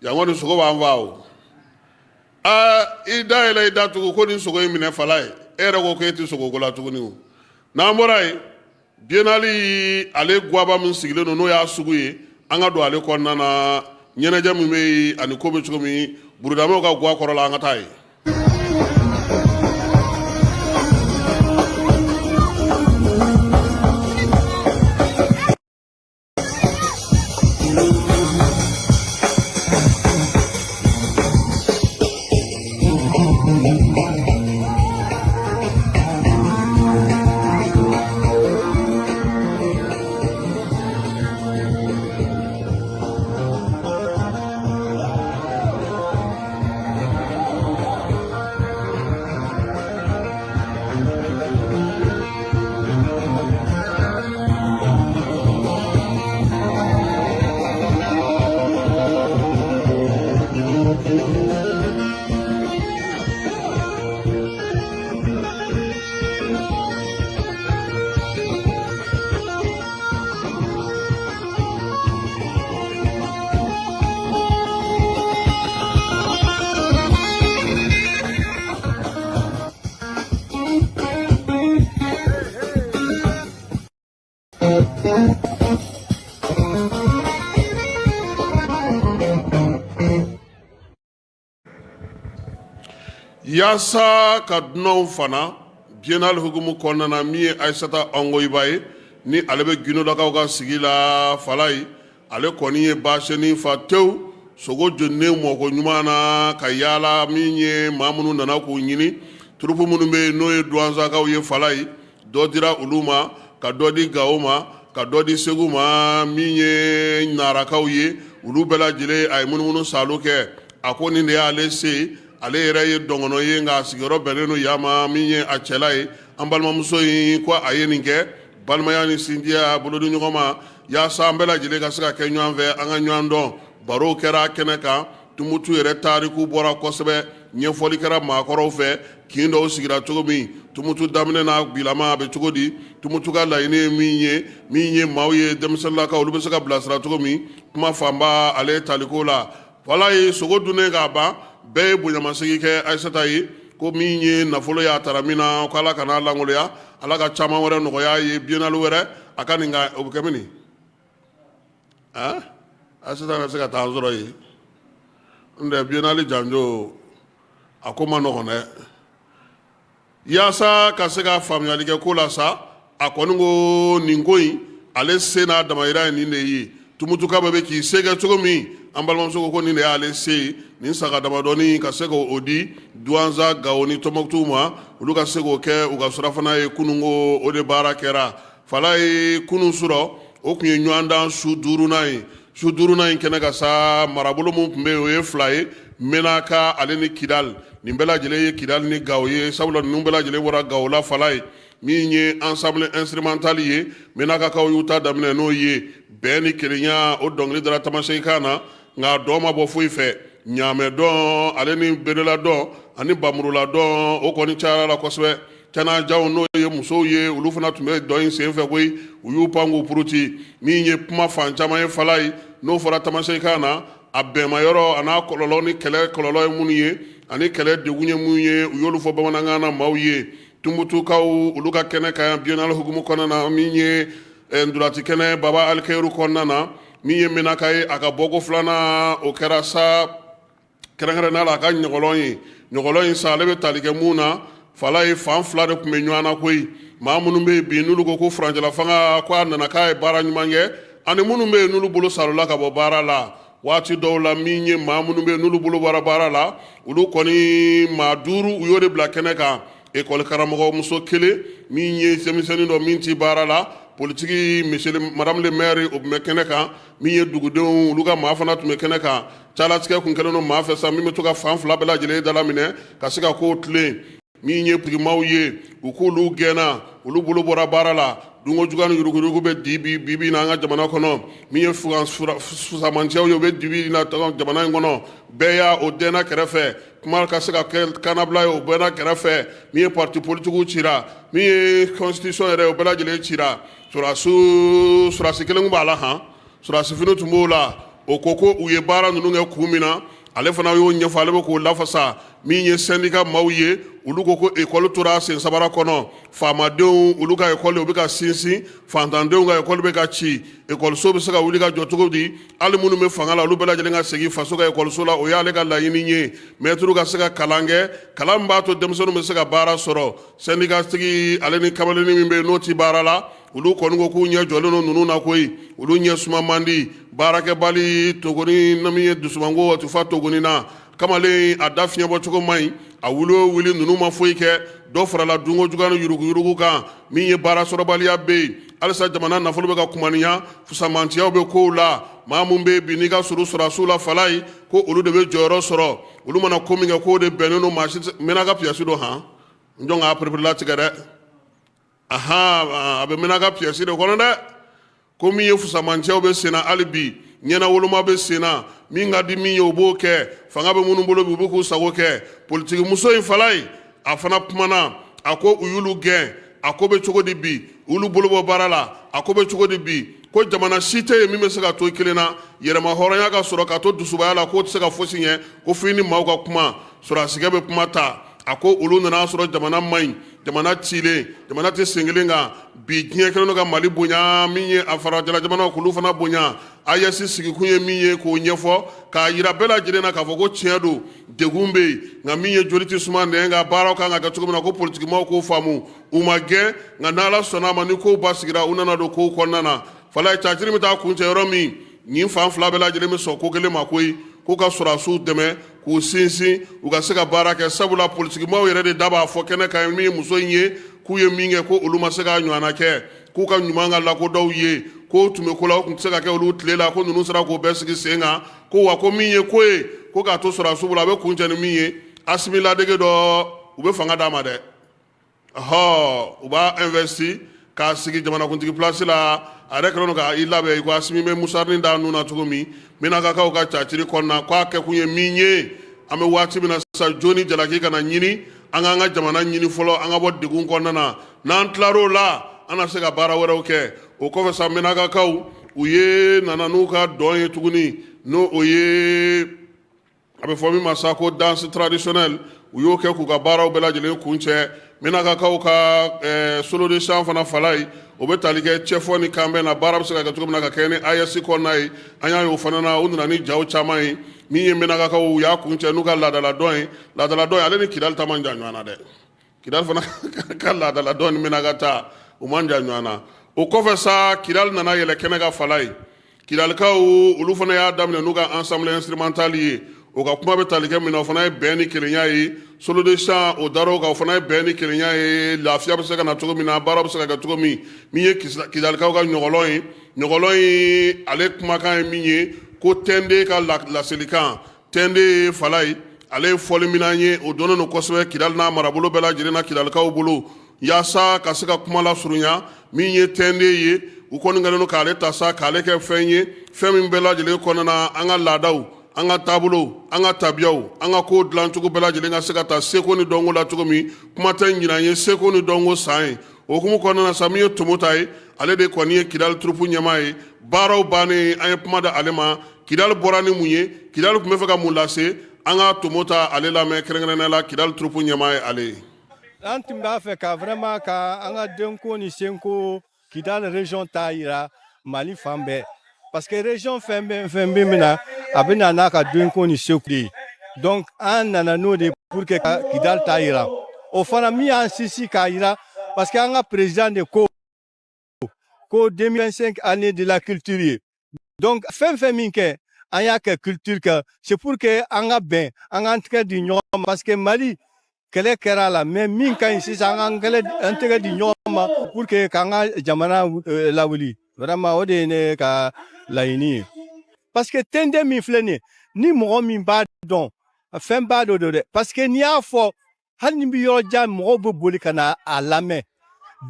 yan kɔni sogo b'an fa o i dayɛlɛ i da tugu ko nin sogo in minɛ fala ye e yɛrɛ ko k'e tɛ sogo ko la tuguni o n'an bɔra yen biennale ale guaba min sigilen don n'o y'a sugu ye an ka don ale kɔnɔna na ɲɛnajɛ min bɛ yen ani ko bɛ cogo min burudamɛw ka guwa kɔrɔ la an ka taa yen. Yasa ka dunanw fana biennale hukumu kɔnɔna na min ye Aissata Ongoyiba ye ni ale bɛ Gunodakaw ka sigi la fala ye ale kɔni ye baasɛni fa tewu sogo jeninen mɔgɔ ɲuman na ka yaala min ye maa minnu nana k'u ɲini turupu minnu bɛ yen n'o ye duwansakaw ye fala ye dɔ dira olu ma ka dɔ di Gawo ma ka dɔ di Segu ma min ye Narakaw ye olu bɛɛ lajɛlen a ye munumunu salo kɛ a ko nin de y'ale se ale yɛrɛ ye dɔngɔnɔ ye nka sigiyɔrɔ bɛnnen don yama min ye a cɛla ye an balimamuso in ko a ye nin kɛ balimaya ni sindiya bolodi ɲɔgɔn ma yaasa an bɛɛ lajɛlen ka se ka kɛ ɲɔgɔn fɛ an ka ɲɔgɔn dɔn barow kɛra kɛnɛ kan Tumutu yɛrɛ tariku bɔra kosɛbɛ ɲɛfɔli kɛra maakɔrɔw fɛ kin dɔw sigira cogo min Tumutu daminɛ n'a bilama a bɛ cogo di Tumutu ka laɲini ye min ye maaw ye denmisɛnninlakaw olu bɛ se ka bilasira cogo min kuma fanba ale taliko la wala ye sogo dunnen k'a ban bɛɛ ye bonyamasegi kɛ Aissata ye ko min ye nafolo y'a tara min na ko Ala kana langoloya Ala ka caman wɛrɛ nɔgɔya ye biennale wɛrɛ a ka nin ka o bɛ kɛ min Aissata ka se ka taa an sɔrɔ yen n tɛ biennale janjo a ko ma nɔgɔn dɛ yaasa ka se ka faamuyali kɛ ko la sa a kɔni ko nin ko in ale se n'a damayira ye nin de ye Tumutuka bɛɛ bɛ k'i se kɛ cogo min an balimamuso ko nin de y'ale se ye nin saga damadɔni ka se k'o di Duwanza Gawo ni Tɔnbɔkutu ma olu ka se k'o kɛ u ka surafana ye kunun ko o de baara kɛra fala ye kunun sɔrɔ o tun ye ɲɔgɔndan su 5nan ye su 5nan in kɛnɛ ka sa marabolo min tun bɛ yen o ye 2 ye Menaka ale ni Kidal nin bɛɛ lajɛlen ye Kidal ni Gawo ye sabula ninnu bɛɛ lajɛlen bɔra Gawo la fala ye min ye ensemble instrumental ye Menakakaw y'u ta daminɛ n'o ye bɛn ni kelenya o dɔnkili dara tamasɛki kan na nka dɔ ma bɔ foyi fɛ ɲaamɛ dɔn ale ni berela dɔn ani bamurula dɔn o kɔni cayara la kosɛbɛ canajaw n'o ye musow ye olu fana tun bɛ dɔ in senfɛ koyi u y'u pan k'u puruti min ye kuma fan caman ye fala ye n'o fɔra tamasɛki kan na a bɛnma yɔrɔ a n'a kɔlɔlɔ ni kɛlɛ kɔlɔlɔ ye minnu ye ani kɛlɛ degun ye minnu ye u y'olu fɔ bamanankan na maaw ye Tumbutukaw olu ka kɛnɛ kan biennale hukumu kɔnɔna na min ye ndurati kɛnɛ Baba Alikeru kɔnɔna na min ye Menaka ye a ka bɔko 2nan o kɛra sa kɛrɛnkɛrɛnnenya la a ka ɲɔgɔlɔn ye ɲɔgɔlɔn in sa ale bɛ tali kɛ mun na fala ye fan 2 de tun bɛ ɲɔgɔn na koyi maa minnu bɛ yen bi n'olu ko furancɛla fanga ko a nana k'a ye baara ɲuman kɛ ani minnu bɛ yen n'olu bolo salola ka bɔ baara la waati dɔw la min ye maa minnu bɛ yen n'olu bolo bɔra baara la olu kɔni maa 5 u y'o de bila kɛnɛ kan école karamɔgɔ muso 1 min ye denmisɛnnin dɔ min ti baara la politiki madame le maire o bɛ kɛnɛ kan min ye dugudenw olu ka maa fana tun bɛ kɛnɛ kan calatigɛ kun kɛlen don maa fɛ sa min bɛ to ka fan fila bɛɛ lajɛlen dala minɛ ka se ka kow tilen min ye pigimaw ye u k'olu gɛnna olu bolo bɔra baara la dungo juguya ni yuruguyurugu bɛ bi na an ka jamana kɔnɔ min ye fusamancɛw ye u bɛ dibi na jamana in kɔnɔ bɛɛ y'a o dɛnna kɛrɛfɛ kuma ka se ka kɛ kanabila ye o bɛɛ kɛrɛfɛ min ye parti politigiw cira min ye constitution yɛrɛ o bɛɛ lajɛlen cira surasi kelen b'a la han surasi fini tun b'o la o ko u ye baara ninnu kɛ kun min na ale fana y'o ɲɛfɔ ale bɛ k'o lafasa min ye syndicat maaw ye olu ko école tora sen sabara kɔnɔ faamadenw olu ka école u bɛ ka sinsin fantandenw ka école bɛ ka ci école bɛ se ka wuli ka jɔ cogo di hali minnu bɛ fanga la olu bɛɛ lajɛlen ka segin faso ka école la o y'ale ka laɲini ye maître ka se ka kalan kɛ kalan min b'a to denmisɛnninw bɛ se ka baara sɔrɔ syndicat tigi ale ni kamalennin min bɛ yen n'o ti baara la olu kɔni ko k'u ɲɛ jɔlen don ninnu na koyi olu ɲɛ suma man di baarakɛbali togoni na min ye dusumango o ti fa togoni na kamalen a da fiɲɛ bɔ cogo man ɲi a wuli o wuli ninnu ma foyi kɛ dɔ farala dungo juguya ni yuruguyurugu kan min ye baara sɔrɔbaliya bɛ yen halisa jamana nafolo bɛ ka kumaniya fusamantiyaw bɛ kow la maa mun bɛ bi n'i ka suru sɔrɔsiw la fala ye ko olu de bɛ jɔyɔrɔ sɔrɔ olu mana ko min kɛ k'o de bɛnnen don maa si n bɛna ka piyɛsi dɔ han n jɔn k'a perepere tigɛ dɛ a bɛ mɛna ka piyɛsi de kɔnɔ dɛ ko min ye fusamancɛw bɛ senna hali bi ɲɛna woloma bɛ senna min ka di min ye o b'o kɛ fanga bɛ minnu bolo bi u bɛ k'u sago kɛ politiki muso in fala ye a fana kumana a ko u y'olu gɛn a ko bɛ cogo di bi olu bolo bɔ baara la a ko bɛ cogo di bi ko jamana si tɛ yen min bɛ se ka to i kelen na yɛrɛma hɔrɔnya ka sɔrɔ ka to dusubaya la k'o tɛ se ka fosi ɲɛ ko f'i ni maaw ka kuma sɔrɔasigɛ bɛ kuma ta a ko olu nana sɔrɔ jamana man ɲi jamana cilen jamana tɛ sen kelen kan bi diɲɛ kelen don ka mali bonya min ye a farajɛla jamanaw k'olu fana bonya ayɛsi sigikun ye min ye k'o ɲɛfɔ k'a yira bɛɛ lajɛlen na k'a fɔ ko tiɲɛ don degun bɛ yen nka min ye joli tɛ suma nɛn nka baaraw kan ka kɛ cogo min na ko politikimaaw k'o faamu u ma gɛn nka n'ala sɔnna a ma ni kow basigira u nana don kow kɔnɔna na fala caciri bɛ taa kuncɛ yɔrɔ min nin fan fila bɛɛ lajɛlen bɛ sɔn ko kelen ma koyi k'u ka sɔrɔsiw dɛmɛ k'u sinsin u ka se ka baara kɛ sabula politikimaaw yɛrɛ de da b'a fɔ kɛnɛ kan min ye muso in ye k'u ye min kɛ ko olu ma se k'a ɲɔgɔnna kɛ k'u ka ɲuman ka lakodɔw ye ko tun bɛ ko la o tun tɛ se ka kɛ olu tile la ko ninnu sera k'o bɛɛ sigi sen kan ko wa ko min ye ko ye ko k'a to sɔrɔsiw bolo a bɛ kun cɛ ni min ye Asimi ladege dɔ u bɛ fanga d'a ma dɛ u b'a investi k'a sigi jamanakuntigi place la a yɛrɛ kɛlen don k'a i labɛn ko Asimi bɛ musarin da nun na cogo min Minakakaw ka caciri kɔnɔna k'a kɛ kun ye min ye an bɛ waati min na sisan joni jalaki ka na ɲini an k'an ka jamana ɲini fɔlɔ an ka bɔ degun kɔnɔna na n'an tilar'o la an na se ka baara wɛrɛw kɛ o kɔfɛ sa Minakakaw u ye nana n'u ka dɔn ye tuguni n'o o ye a bɛ fɔ min ma sa ko danse traditionnelle u y'o kɛ k'u ka baaraw bɛɛ lajɛlen kun cɛ Minakakaw ka solo de champ fana fala ye o bɛ tali kɛ cɛfɔ ni kanbɛn na baara bɛ se ka kɛ cogo min na ka kɛ ni AES kɔnɔna ye an y'a ye o fana na u nana ni jaw caman ye min ye Minakakaw u y'a kun cɛ n'u ka laadaladɔn ye laadaladɔn ale ni Kidali ta man jan ɲɔgɔn na dɛ Kidali fana ka laadaladɔn ni Minaka ta u man jan ɲɔgɔn na o kɔfɛ sa Kidali nana yɛlɛ kɛnɛ ka fala ye Kidalikaw olu fana y'a daminɛ n'u ka ensemble instrumental ye o ka kuma bɛ tali kɛ min na o fana ye bɛn ni kelenya ye solo de champ o dar'o kan o fana ye bɛn ni kelenya ye lafiya bɛ se ka na cogo min na baara bɛ se ka kɛ cogo min ye Kidalikaw ka ɲɔgɔlɔn ye ɲɔgɔlɔn ye ale kumakan ye min ye ko tɛnde ka laselikan tɛnde ye fala ye ale ye fɔli min an ye o donnen don kosɛbɛ Kidali n'a marabolo bɛɛ lajɛlen na Kidalikaw bolo yaasa ka se ka kuma lasurunya min ye tɛnde ye u kɔni kɛlen don k'ale ta sa k'ale kɛ fɛn ye fɛn min bɛɛ lajɛlen kɔnɔna na an ka laadaw an ka taabolo an ka tabiyaw an ka ko dilan cogo bɛɛ lajɛlen ka se ka taa seko ni dɔnko la cogo min kuma tɛ ɲinan ye seko ni dɔnko san ye o hukumu kɔnɔna na sa min ye Tomo ta ye ale de kɔni ye Kidali turupu ɲɛmaa ye baaraw bannen an ye kuma da ale ma Kidali bɔra ni mun ye Kidali tun bɛ fɛ ka mun lase an ka Tomo ta ale lamɛn kɛrɛnkɛrɛnnenya la Kidali turupu ɲɛmaa ye ale ye an tun b'a fɛ ka vraiment ka an ka denko ni senko Kidali région ta yira Mali fan bɛɛ parce que région fɛn bɛ min na a bɛ na n'a ka denko ni seko de ye donc an nana n'o de pour que ka Kidali ta yira o fana min y'an sisi k'a yira parce que an ka président de ko 2025 année de la culture ye donc fɛn min kɛ an y'a kɛ culture kɛ c'est pour que an ka bɛn an k'an tigɛ di ɲɔgɔn ma parce que Mali kɛlɛ kɛra la mais min ka ɲi sisan an tɛgɛ di ɲɔgɔn ma pour que k'an ka jamana lawuli vraiment o de ye ne ka laɲini ye parce que tɛnden min filɛ nin ye ni mɔgɔ min b'a dɔn fɛn b'a dɔ don dɛ parce que n'i y'a fɔ hali ni bɛ yɔrɔ jan mɔgɔw bɛ boli ka na a lamɛn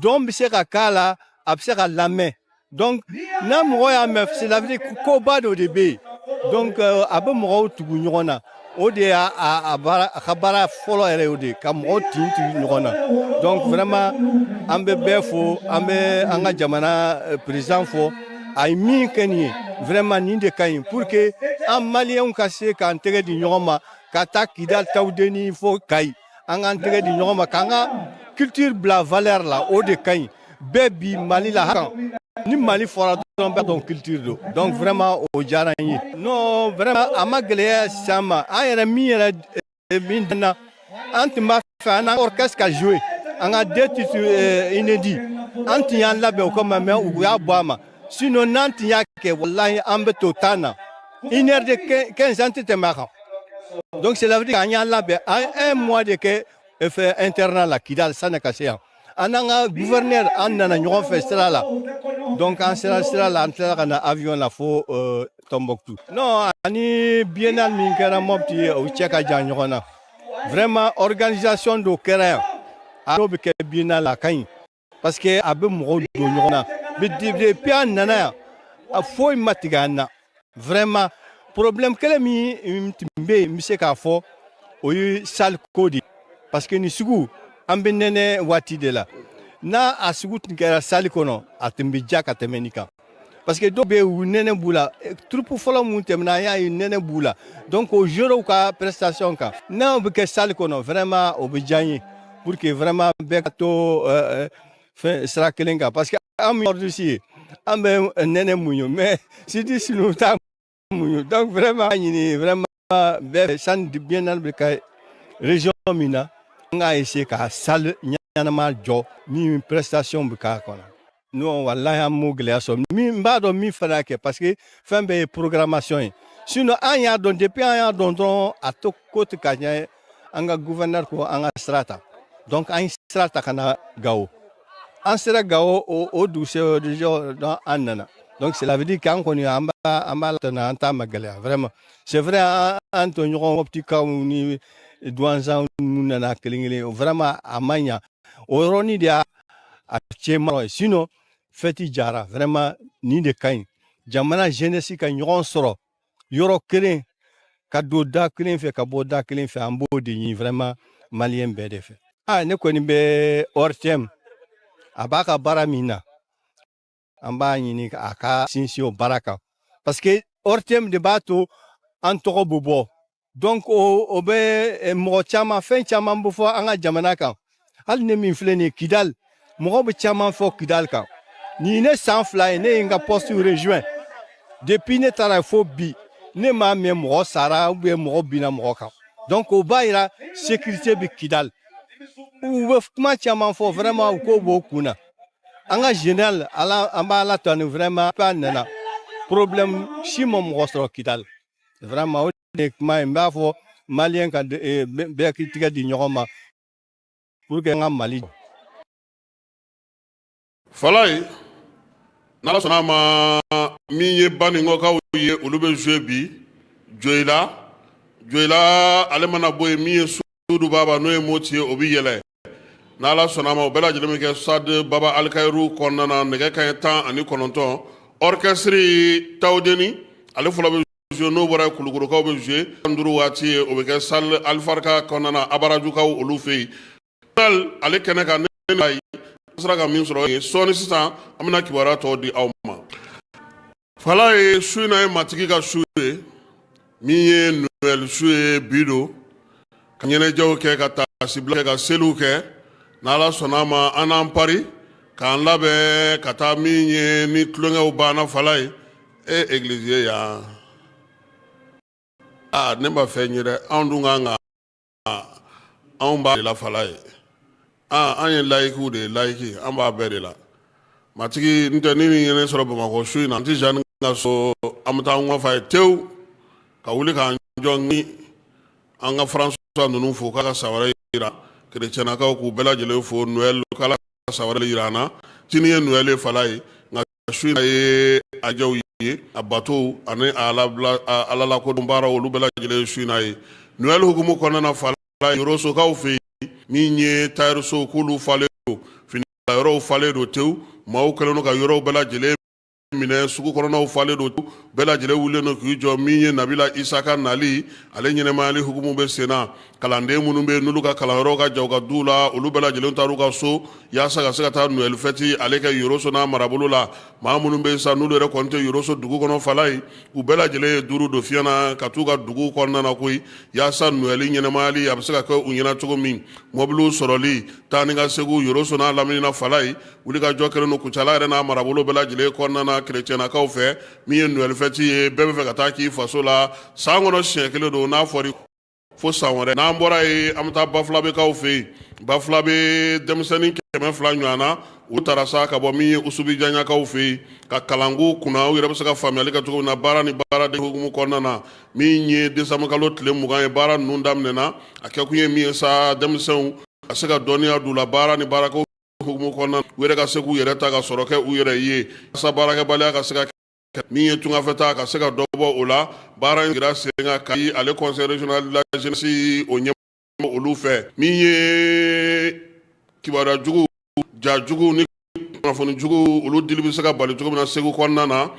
dɔn bɛ se ka k'a la a bɛ se ka lamɛn donc n'a mɔgɔ y'a mɛn cela veut dire koba dɔ de bɛ yen donc a bɛ mɔgɔw tugu ɲɔgɔn na o de y'a a ka baara fɔlɔ yɛrɛ y'o de ka mɔgɔw tin tugu ɲɔgɔn na donc vraiment an bɛ bɛɛ fo an bɛ an ka jamana président fo a ye min kɛ nin ye vraiment nin de ka ɲi pour que an maliyɛnw ka se k'an tɛgɛ di ɲɔgɔn ma ka taa Kidal Tawudeni fo Kayi an k'an tɛgɛ di ɲɔgɔn ma k'an ka culture bila valeur la o de ka ɲi bɛɛ bi Mali la kan ni Mali fɔra dɔrɔn bɛɛ dɔn culture do donc vraiment o diyara n ye non vraiment a ma gɛlɛya s'an ma an yɛrɛ min na an tun b'a fɛ an n'an orchestre ka jouer an ka deux titres inédits an tun y'an labɛn o kama mais u y'a bɔ a ma sinon n'an tun y'a kɛ walahi an bɛ to tan na 1 heure de 15 an tɛ tɛmɛ a kan donc cela veut dire qu'an y'an labɛn un mois de kɛ internat la Kidal sanni ka se yan an n'an ka gouverneur an nana ɲɔgɔn fɛ sira la donc an sera sira la an tilala ka na avion la fo Tombouctou non ani biennale min kɛra Mopti o cɛ ka jan ɲɔgɔn na vraiment organisation dɔ kɛra yan a n'o bɛ kɛ biennale la a ka ɲi parce que a bɛ mɔgɔw don ɲɔgɔn na depuis an nana yan a foyi ma tigɛ an na vraiment problème kelen min tun bɛ yen n bɛ se k'a fɔ o ye salle ko de parce que ni sugu an bɛ nɛnɛ waati de la n'a a sugu tun kɛra salle kɔnɔ a tun bɛ ja ka tɛmɛ nin kan parce que dɔw bɛ yen u nɛnɛ b'u la troupe fɔlɔ mun tɛmɛna an y'a ye nɛnɛ b'u la donc o joueur ka prestation kan n'a bɛ kɛ salle kɔnɔ vraiment o bɛ diya n ye pour que vraiment bɛɛ ka to fɛn sira kelen kan parce que an min ordisi ye an bɛ nɛnɛ muɲu mais sidi sinu t'a muɲu donc vraiment an ɲini vraiment bɛɛ sani biennale bɛ kɛ région min na an k'a essayer ka salle ɲɛnama jɔ min prestation bɛ k'a kɔnɔ non walahi an m'o gɛlɛya sɔrɔ n b'a dɔn min fana y'a kɛ parce que fɛn bɛɛ ye programmation ye sinon an y'a dɔn depuis an y'a dɔn dɔrɔn a to ko tɛ ka ɲɛ an ka gouverneur ko an ka sira ta donc an ye sira ta ka na Gawo an sera Gawo o dugusɛ dɔn an nana donc cela veut dire k'an kɔni an b'a latɛnɛ an t'a ma gɛlɛya vraiment c'est vrai an tɔɲɔgɔn Moptikaw ni douanzan ninnu nana kelen-kelen vraiment a ma ɲa o yɔrɔnin de y'a cɛman ye sinon fɛti jara vraiment nin de ka ɲi jamana jeunesse ka ɲɔgɔn sɔrɔ yɔrɔ kelen ka don da kelen fɛ ka bɔ da kelen fɛ an b'o de ɲini vraiment maliyɛn bɛɛ de fɛ ne kɔni bɛ ORTM a b'a ka baara min na an b'a ɲini a ka sinsin o baara kan parce que ORTM de b'a to an tɔgɔ bɛ bɔ donc o bɛ mɔgɔ caman fɛn caman bɛ fɔ an ka jamana kan hali ne min filɛ nin ye Kidal mɔgɔ bɛ caman fɔ Kidal kan nin ne san 2 ye ne ye n ka poste rejoint depuis ne taara fo bi ne m'a mɛn mɔgɔ sara ou bien mɔgɔ binna mɔgɔ kan donc o b'a yira sécurité bɛ Kidal u bɛ kuma caman fɔ vraiment u k'o b'o kun na an ka général an b'a latanu vraiment pas nana problème si ma mɔgɔ sɔrɔ Kidal vraiment o de kuma ye n b'a fɔ maliyɛn ka bɛɛ k'i tigɛ di ɲɔgɔn ma pour que an ka Mali Falaye n'Ala sɔnna a ma min ye banikɔkaw ye olu bɛ jouer bi Joyila ale mana bɔ yen min ye Sudu Baba n'o ye Moti ye o bɛ yɛlɛ n'Ala sɔnna a ma o bɛɛ lajɛlen bɛ kɛ stade Baba Alkayiru kɔnɔna na nɛgɛ kanɲɛ 19 orchestre Tawudeni ale fɔlɔ bɛ jouer n'o bɔra Kulukorokaw bɛ jouer 5 waati ye o bɛ kɛ salle Alfarka kɔnɔna na Abarajukaw olu fɛ yen ale kɛnɛ kan ne sera ka min sɔrɔ ye sɔɔni sisan an bɛna kibaruya tɔw di aw ma Falaye su in na ye matigi ka su ye min ye Noël su ye bi don ka ɲɛnajɛw kɛ ka taasibila kɛ ka seliw kɛ n'Ala sɔnna a ma an n'an pari k'an labɛn ka taa min ye ni tulonkɛw banna Falaye église ye yan ne ma fɛn ye dɛ anw dun kan ka anw b'a de la Falaye an ye laïkiw de ye laïki an b'a bɛɛ de la matigi n tɛ ni nin ye ne sɔrɔ Bamakɔ su in na n tɛ Jeanne ka so an bɛ taa ɲɔgɔn fɛ tewu ka wuli k'an jɔ ni an ka François ninnu fo k'a ka sabara yira chrétiennakaw k'u bɛɛ lajɛlen fo Noël k'Ala ka san wɛrɛ yira an na sini ye Noël ye fala ye nka su in na ye ajɛw ye a batow ani a Ala lakodɔn baaraw olu bɛɛ lajɛlen su in na ye Noël hukumu kɔnɔna na fala yɔrɔsokaw fɛ yen min ye tailleur-so k'olu falen don finikala yɔrɔw falen don tewu maaw kɛlen don ka yɔrɔw bɛɛ lajɛlen minɛ sugu kɔnɔnaw falen don bɛɛ lajɛlen wulilen don k'i jɔ min ye Nabila Isaka nali ale ɲɛnɛmayali hukumu bɛ sen na kalanden minnu bɛ yen n'olu ka kalanyɔrɔw ka jan u ka duw la olu bɛɛ lajɛlen taar'u ka so yaasa ka se ka taa Noël fête ale kɛ Yoroso n'a marabolo la maa minnu bɛ yen sa n'olu yɛrɛ kɔni tɛ Yoroso dugu kɔnɔ fala ye u bɛɛ lajɛlen ye duuru don fiɲɛ na ka t'u ka duguw kɔnɔna na koyi yaasa Noël ɲɛnɛmayali a bɛ se ka kɛ u ɲɛna cogo min mɔbiliw sɔrɔli taa ni ka segu Yoroso n'a lamini na fala ye wulikajɔ kɛlen don Kucala yɛrɛ n'a marabolo bɛɛ lajɛlen kɔnɔna na chrétiennakaw fɛ min ye Noël fête ye bɛɛ bɛ fɛ ka taa k'i faso la san kɔnɔ siɲɛ kelen don n'a fɔra fo san wɛrɛ n'an bɔra ye an bɛ taa Bafulabekaw fɛ yen Bafulabe denmisɛnnin 200 ɲɔgɔn na u taara sa ka bɔ min ye Usubi Jaɲakaw fɛ yen ka kalanko kunna u yɛrɛ bɛ se ka faamuyali kɛ cogo min na baara ni baaraden hukumu kɔnɔna na min ye décembre kalo tile 20 ye baara ninnu daminɛna a kɛkun ye min ye sa denmisɛnw ka se ka dɔnniya d'u la baara ni baarako hukumu kɔnɔna na u yɛrɛ ka se k'u yɛrɛ ta ka sɔrɔ kɛ u yɛrɛ ye walasa baarakɛbaliya ka se ka min ye tungafɛta ka se ka dɔ bɔ o la baara in gira sen kan ka yi ale conseil régional de la jeunesse o ɲɛmɔgɔ olu fɛ min ye kibaruya jugu ja jugu ni kunnafoni jugu olu dili bɛ se ka bali cogo min na Segu kɔnɔna na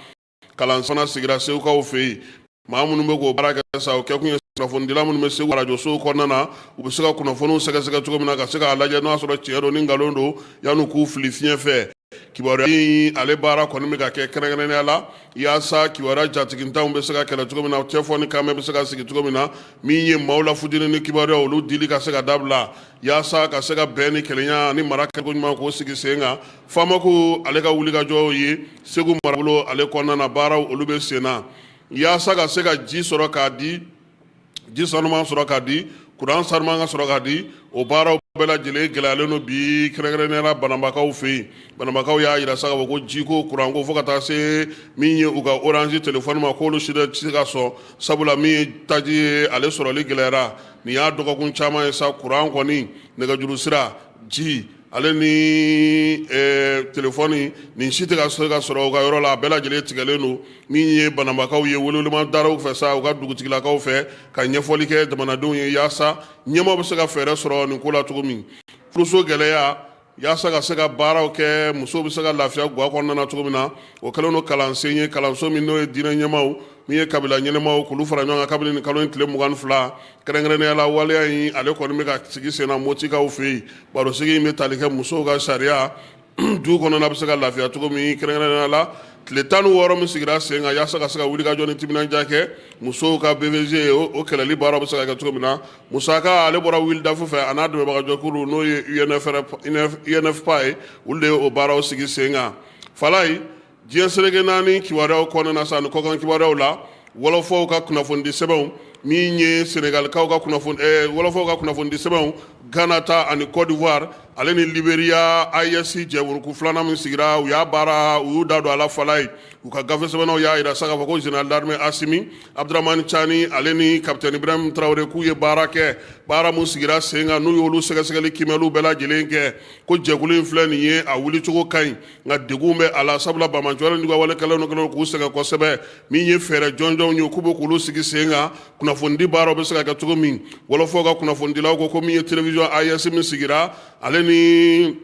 kalan fana sigira Segukaw fɛ yen maa minnu bɛ k'o baara kɛ sa o kɛ kun ye kunnafonidila minnu bɛ Segu radio sow kɔnɔna na u bɛ se ka kunnafoniw sɛgɛsɛgɛ cogo min na ka se k'a lajɛ n'o y'a sɔrɔ tiɲɛ don ni nkalon don yan'u k'u fili fiɲɛ fɛ kibaruya in ale baara kɔni bɛ ka kɛ kɛrɛnkɛrɛnnenya la yaasa kibaruya jatigitanw bɛ se ka kɛlɛ cogo min na cɛfɔ ni kanmɛ bɛ se ka sigi cogo min na min ye maaw la futini ni kibaruya olu dili ka se ka dabila yaasa ka se ka bɛn ni kelenya ni mara kɛcogo ɲuman k'o sigi sen kan Famako ale ka wulikajɔw ye Segu marabolo ale kɔnɔna na baaraw olu bɛ sen na yaasa ka se ka ji sɔrɔ k'a di ji sanuman sɔrɔ k'a di kuran sanuman ka sɔrɔ k'a di o baaraw bɛɛ lajɛlen gɛlɛyalen don bi kɛrɛnkɛrɛnnenya Bananbakaw fɛ yen Bananbakaw y'a yira sa ka fɔ ko jiko kuranko fo ka taa se min ye u ka orange téléphone ma k'olu si tɛ se ka sɔn sabula min ye taji ye ale sɔrɔli gɛlɛyara nin y'a dɔgɔkun caman ye sa kuran kɔni nɛgɛjuru sira ji ale ni téléphone nin si tɛ ka se ka sɔrɔ u ka yɔrɔ la a bɛɛ lajɛlen tigɛlen don min ye Bananbakaw ye weleweleman daraw fɛ sa u ka dugutigilakaw fɛ ka ɲɛfɔli kɛ jamanadenw ye yaasa ɲɛmaaw bɛ se ka fɛɛrɛ sɔrɔ nin ko la cogo min furuso gɛlɛya yaasa ka se ka baaraw kɛ musow bɛ se ka lafiya guwa kɔnɔna na cogo min na o kɛlen don kalansen ye kalanso min n'o ye diinɛ ɲɛmaaw min ye kabila ɲɛnɛmaw k'olu fara ɲɔgɔn kan kabini nin kalo in tile 22 kɛrɛnkɛrɛnnenya la waleya in ale kɔni bɛ ka sigi sen na Motikaw fɛ yen barosigi in bɛ tali kɛ musow ka sariya du kɔnɔna bɛ se ka lafiya cogo min kɛrɛnkɛrɛnnenya la tile 16 min sigira sen kan yaasa ka se ka wulikajɔ ni timinandiya kɛ musow ka BVG ye o kɛlɛli baaraw bɛ se ka kɛ cogo min na musaka ale bɔra wilidafu fɛ a n'a dɛmɛbagajɔkulu n'o ye UNFPA ye olu de ye o baaraw sigi sen kan fala ye diɲɛ seleke naani kibaruyaw kɔnɔna sa ni kɔkan kibaruyaw la wɔlɔfɔw ka kunnafonidi sɛbɛnw min ye Senegalikaw ka wɔlɔfɔw ka kunnafonidi sɛbɛnw Ghana ta ani Côte d'Ivoire ale ni Liberia AES jɛwuruku filanan min sigira u y'a baara u y'u da don a la fala ye u ka gafe sɛbɛnnaw y'a yira sa k'a fɔ ko général d'armée Assimi Abdramani Chani ale ni capitaine Ibrahim Traoré k'u ye baara kɛ baara mun sigira sen kan n'u y'olu sɛgɛsɛgɛli kimɛliw bɛɛ lajɛlen kɛ ko jɛkulu in filɛ nin ye a wulicogo ka ɲi nka degun bɛ a la sabula Bamajɔre n'u ka walekɛlaw kɛlen k'u sɛgɛn kosɛbɛ min ye fɛɛrɛ jɔnjɔnw ye k'u bɛ k'olu sigi sen kan kunnafonidi baaraw bɛ se ka kɛ cogo min wɔlɔfɔw ka kunnafonidilaw ko min ye télévision AES min sigira ale ni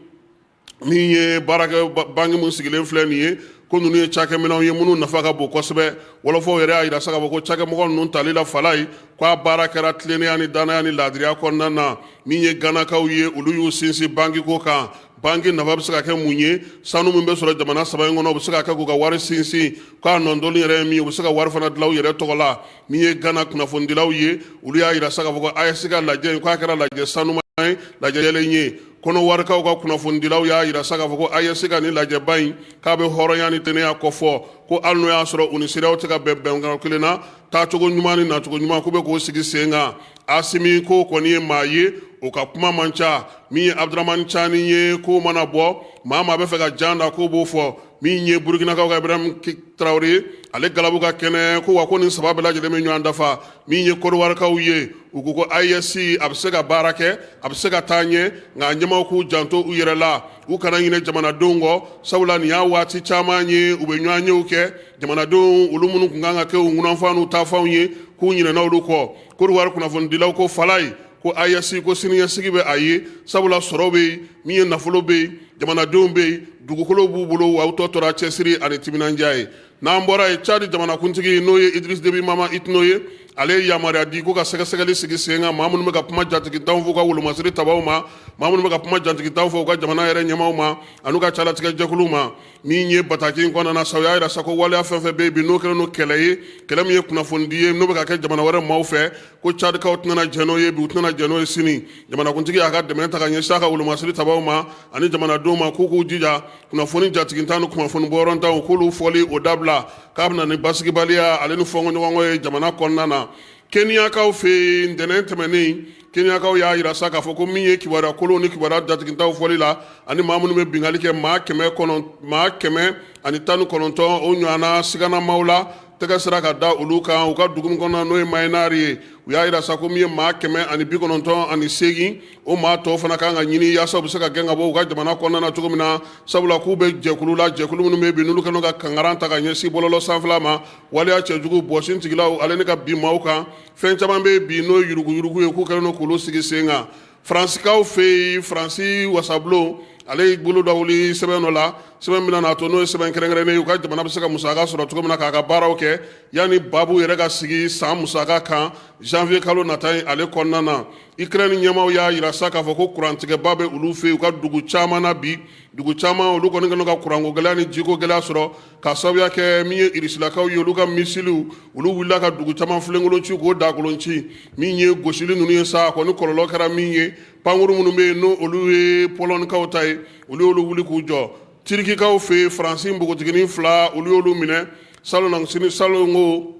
min ye baarakɛ banki mun sigilen filɛ nin ye ko ninnu ye cakɛminɛw ye minnu nafa ka bon kosɛbɛ wɔlɔfɔw yɛrɛ y'a yira sa k'a fɔ ko cakɛmɔgɔ ninnu tali la fala ye k'a baara kɛra tilennenya ni danaya ni laadiriya kɔnɔna na min ye Ganakaw ye olu y'u sinsin banki ko kan banki nafa bɛ se ka kɛ mun ye sanu min bɛ sɔrɔ jamana 3 in kɔnɔ u bɛ se ka kɛ k'u ka wari sinsin k'a nɔndɔnni yɛrɛ ye min ye u bɛ se ka wari fana dilan u yɛrɛ tɔgɔ la min ye Gana kunnafonidilaw ye olu y'a yira sa k'a fɔ ko AES ka lajɛ in k'a kɛra lajɛ sanuman ye lajɛ jɛlen ye kɔnɔwarikaw ka kunnafonidilaw y'a yira sa k'a fɔ ko AES ka nin lajɛba in k'a bɛ hɔrɔnya ni tɛnɛya kɔfɔ ko hali n'o y'a sɔrɔ u ni seerew tɛ ka bɛn bɛnkan kelen na taacogo ɲuman ni nacogo ɲuman k'u bɛ k'o sigi sen kan Asimi ko kɔni ye maa ye o ka kuma man ca min ye Abdramani Chani ye ko mana bɔ maa bɛ fɛ ka jan da k'o b'o fɔ min ye burkinakaw ka ibrahim traoré ale galabu ka kɛnɛ ko wa ko nin saba bɛɛ lajɛlen bɛ ɲɔgɔn dafa min ye kodiwarikaw ye u ko IES a bɛ se ka baara kɛ a bɛ se ka taa ɲɛ nka ɲɛmaw k'u janto u yɛrɛ la u kana ɲinɛ jamanadenw kɔ sabula nin y'a waati caman ye u bɛ ɲɔgɔn yew kɛ jamanadenw olu minnu tun kan ka kɛ u ŋunanfan n'u taafanw ye k'u ɲinɛna olu kɔ kodiwari kunnafonidilaw ko Falaye ko IES ko siniɲɛsigi bɛ a ye sabula sɔrɔ bɛ yen min ye nafolo bɛ yen jamanadenw bɛ yen dugukolo b'u bolo wa u tɔ tora cɛsiri ani timinandiya ye n'an bɔra ye Cadi jamanakuntigi n'o ye Idriss Déby Mama Itno ye ale ye yamaruya di ko ka sɛgɛsɛgɛli sigi sen kan maa minnu bɛ ka kuma jatigitanw fɔ u ka wolomasiri tabaw ma maa minnu bɛ ka kuma jatigitanw fɔ u ka jamana yɛrɛ ɲɛmaw ma an'u ka calatigɛ jɛkuluw ma min ye bataki in kɔnɔna sa u y'a yira sa ko waleya fɛn fɛn bɛ yen bi n'o kɛlen don kɛlɛ ye kɛlɛ min ye kunnafonidi ye n'o bɛ ka kɛ jamana wɛrɛ maaw fɛ ko Cadikaw tɛna jɛn n'o ye bi u tɛna jɛn n'o ye sini jamanakuntigi y'a ka dɛmɛ ta ka ɲɛsin a ka wolomasiri tabaw ma ani jamanadenw ma k'u k'u jija kunnafoni jatigitan ni kunnafoni bɔyɔrɔntanw k'olu fɔli o dabila k'a bɛna ni basigibaliya ale ni fɔnkɔɲɔgɔnkɔ ye jamana kɔnɔna na Keniyakaw fɛ yen ntɛnɛn tɛmɛnen Keniyakaw y'a yira sa k'a fɔ ko min ye kibaruya kolon ni kibaruya jatigitanw fɔli la ani maa minnu bɛ bingali kɛ maa 119 o ɲɔgɔnna siganamaw la tɛgɛ sira ka da olu kan u ka dugu min kɔnɔ n'o ye Mayinari ye u y'a yira sa ko min ye maa 198 o maa tɔw fana kan ka ɲini yaasa u bɛ se ka gɛn ka bɔ u ka jamana kɔnɔna na cogo min na sabula k'u bɛ jɛkulu la jɛkulu minnu bɛ yen bi n'olu kɛlen ka kangaran ta ka ɲɛsin bɔlɔlɔ sanfɛla ma waleya cɛjugu bɔsintigilaw ale ni ka bin maaw kan fɛn caman bɛ yen bi n'o ye yuruguyurugu ye k'u kɛlen don k'olu sigi sen kan Faransikaw fɛ yen Faransi wasabulon ale ye bolo da wuli sɛbɛn dɔ la sɛbɛn min na to n'o ye sɛbɛn kɛrɛnkɛrɛnnen ye u ka jamana bɛ se ka musaka sɔrɔ cogo min na k'a ka baaraw kɛ yanni babu yɛrɛ ka sigi san musaka kan janvier kalo nata ye ale kɔnɔna na Ukraine ɲɛmaw y'a yira sa k'a fɔ ko kurantigɛba bɛ olu fɛ yen u ka dugu caman na bi dugu caman olu kɔni kɛlen ka kuranko gɛlɛya ni jiko gɛlɛya sɔrɔ ka sababuya kɛ min ye Irisilakaw ye olu ka misiliw olu wulila ka dugu caman filenkolon ci k'o dakolon ci min ye gosili ninnu ye sa kɔni kɔlɔlɔ kɛra min ye pankuru minnu bɛ yen n'o olu ye Pɔlɔnikaw ta ye olu y'olu wuli k'u jɔ Tirikikaw fɛ yen Faransi npogotiginin 2 olu y'olu minɛ salon ko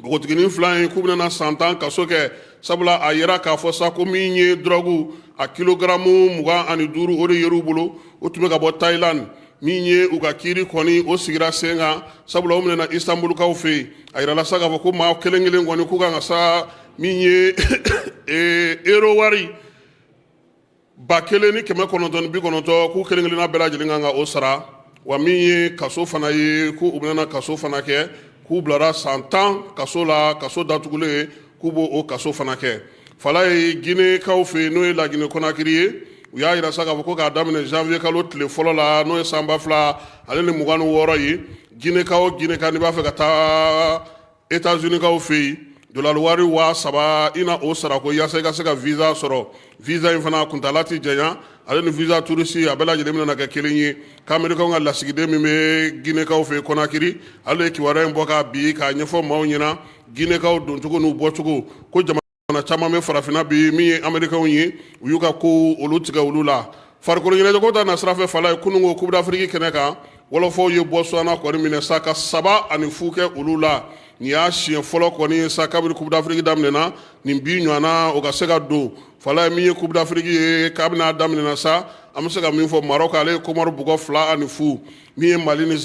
npogotiginin 2 in k'u bɛna san 10 kaso kɛ sabula a yira k'a fɔ sa ko min ye drogue a kilogaramu 25 o de yer'u bolo o tun bɛ ka bɔ Thailand min ye u ka kiiri kɔni o sigira sen kan sabula o minɛna Istanbulkaw fɛ yen a yirala sa k'a fɔ ko maa kelen kelen kɔni k'u kan ka sa min ye euro wari 1990 k'u kelen kelenna bɛɛ lajɛlen kan ka o sara wa min ye kaso fana ye ko u bɛna kaso fana kɛ k'u bilara san 10 kaso la kaso datugulen k'u b'o o kaso fana kɛ Falaye Ginekaw fɛ yen n'o ye Laginɛ Conakry ye u y'a yira sa k'a fɔ ko k'a daminɛ janvier kalo tile fɔlɔ la n'o ye san 2000 ale ni 26 ye Gineka o Gineka n'i b'a fɛ ka taa États-Unis kaw fɛ yen dollar wari 3000 i na o sara ko yaasa i ka se ka visa sɔrɔ visa in fana kuntala ti janya ale ni visa touriste a bɛɛ lajɛlen bɛna kɛ kelen ye k'Amerikaw ka lasigiden min bɛ Ginekaw fɛ Conakry ale ye kibaruya in bɔ k'a bi k'a ɲɛfɔ maaw ɲɛna Ginekaw doncogo n'u bɔcogo ko jamana caman bɛ farafinna bi min ye Amerikaw ye u y'u ka ko olu tigɛ olu la farikolo ɲɛnajɛko ta nasira fɛ Falaye kununko Coupe d'Afrique kɛnɛ kan wɔlɔfɔw ye Botswana kɔni minɛ sa ka 7-0 kɛ olu la nin y'a siɲɛ fɔlɔ kɔni ye sa kabini Coupe d'Afrique daminɛna nin bi ɲɔgɔnna o ka se ka don Falaye min ye Coupe d'Afrique ye kabini a daminɛna sa an bɛ se ka min fɔ Maroc ale ye Kɔmɔri bugɔ 2-0 min ye Mali ni